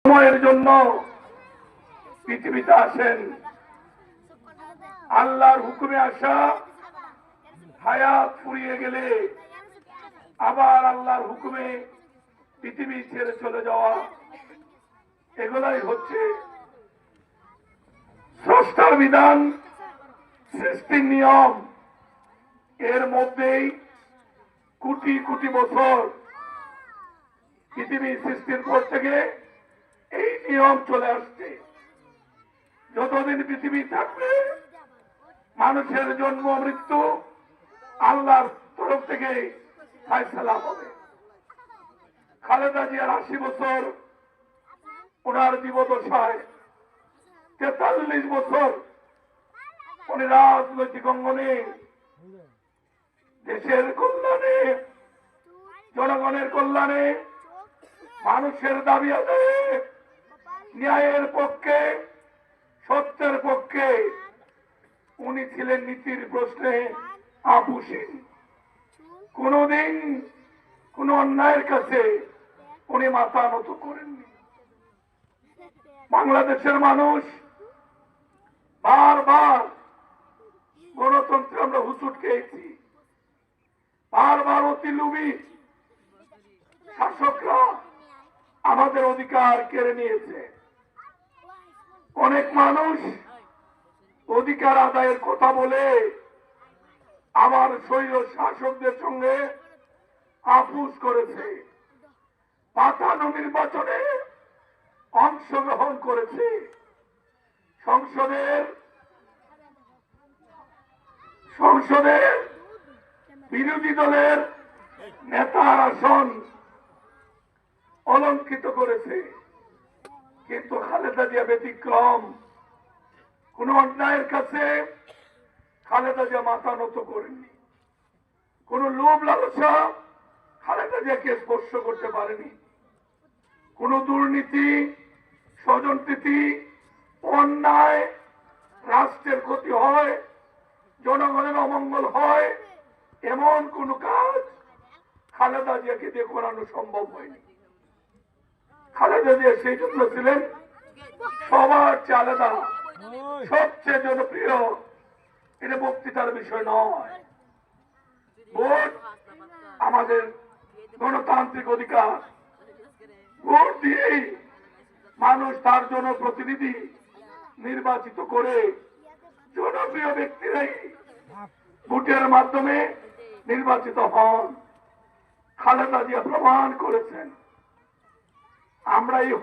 সময়ের জন্য পৃথিবীতে আসেন। আল্লাহর হুকুমে আসা, হায়াত ফুরিয়ে গেলে আবার আল্লাহর হুকুমে পৃথিবী ছেড়ে চলে যাওয়া, এগুলাই হচ্ছে স্রষ্টার বিধান, সৃষ্টির নিয়ম। এর মধ্যেই কোটি কোটি বছর পৃথিবী সৃষ্টির পর থেকে এই নিয়ম চলে আসছে। যতদিন পৃথিবী থাকবে মানুষের জন্ম মৃত্যু আল্লাহর তরফ থেকে ফায়সালা হবে। খালেদা জিয়ার 80 বছর ওনার জীবদশায়, 43 বছর উনি রাজনৈতিক অঙ্গনে দেশের কল্যাণে, জনগণের কল্যাণে, মানুষের দাবি আদায়ে, ন্যায়ের পক্ষে, সত্যের পক্ষে উনি ছিলেন নীতির প্রশ্নে আপোষহীন। কোনদিন কোন অন্যায়ের কাছে উনি মাথা নত করেননি। বাংলাদেশের মানুষ বারবার গণতন্ত্রে আমরা হুঁচট খেয়েছি, বারবার অতি লোভী শাসকরা আমাদের অধিকার কেড়ে নিয়েছে। অনেক মানুষ অধিকার আদায়ের কথা বলে আমার স্বৈর শাসকদের সঙ্গে আপোষ করেছে, পাতানো নির্বাচনে অংশগ্রহণ করেছে, সংসদের বিরোধী দলের নেতার আসন অলঙ্কিত করেছে। কিন্তু খালেদা জিয়া ব্যতিক্রম। কোন অন্যায়ের কাছে খালেদা জিয়া মাথা নত করেননি। কোন লোভ লালসা খালেদা জিয়াকে স্পর্শ করতে পারেনি। কোন দুর্নীতি, স্বজনপ্রীতি, অন্যায়, রাষ্ট্রের ক্ষতি হয়, জনগণের অমঙ্গল হয়, এমন কোন কাজ খালেদা জিয়াকে দিয়ে করানো সম্ভব হয়নি। খালেদা জিয়া সেই জন্য ছিলেন সবার চেয়ে আলাদা, সবচেয়ে জনপ্রিয়। এটা বক্তৃতার বিষয় নয়। ভোট আমাদের গণতান্ত্রিক অধিকার। ভোট দিয়েই মানুষ তার জনপ্রতিনিধি নির্বাচিত করে। জনপ্রিয় ব্যক্তিরাই ভোটের মাধ্যমে নির্বাচিত হন। খালেদা জিয়া প্রমাণ করেছেন। আমরা এই